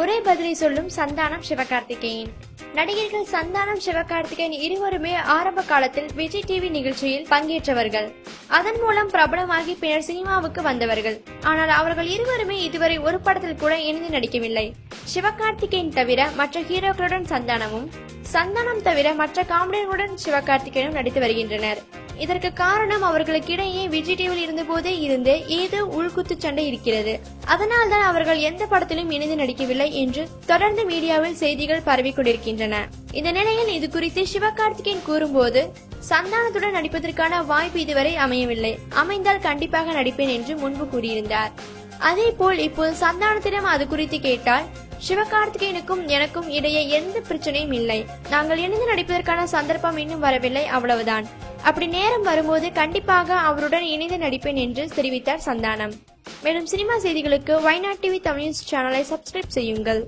ஒரே பதிலை சொல்லும் சந்தானம் சிவகார்த்திகேயன். நடிகர்கள் சந்தானம் சிவகார்த்திகேயன் இருவருமே ஆரம்ப காலத்தில் விஜய் டிவி நிகழ்ச்சியில் பங்கேற்றவர்கள். அதன் மூலம் பிரபலமாகி பின்னர் சினிமாவுக்கு வந்தவர்கள். ஆனால் அவர்கள் இருவருமே இதுவரை ஒரு படத்தில் கூட இணைந்து நடிக்கவில்லை. சிவகார்த்திகேயன் தவிர மற்ற ஹீரோக்களுடன் சந்தானம் தவிர மற்ற காமெடியர்களுடன் சிவகார்த்திகேயனும் நடித்து வருகின்றனர். இதற்கு காரணம் அவர்களுக்கிடையே விஜய் டிவியில் இருந்த போதே ஏதோ உள்குத்து சண்டை இருக்கிறது. அதனால்தான் அவர்கள் எந்த படத்திலும் இணைந்து நடிக்கவில்லை என்று தொடர்ந்து மீடியாவில் செய்திகள் பரவி கொண்டிருக்கின்றன. இந்த நிலையில் இது குறித்து சிவகார்த்திகேயன் கூறும்போது, சந்தானத்துடன் நடிப்பதற்கான வாய்ப்பு இதுவரை அமையவில்லை. அமைந்தால் கண்டிப்பாக நடிப்பேன் என்று முன்பு கூறியிருந்தார். அதேபோல் இப்போது சந்தானத்திடம் அது குறித்து கேட்டால், சிவகார்த்திகேயனுக்கும் எனக்கும் இடையே எந்த பிரச்சனையும் இல்லை. நாங்கள் இணைந்து நடிப்பதற்கான சந்தர்ப்பம் இன்னும் வரவில்லை, அவ்வளவுதான். அப்படி நேரம் வரும்போது கண்டிப்பாக அவருடன் இணைந்து நடிப்பேன் என்று தெரிவித்தார் சந்தானம். மேலும் சினிமா செய்திகளுக்கு YNAD TV தமிழ் நியூஸ் சேனலை சப்ஸ்கிரைப் செய்யுங்கள்.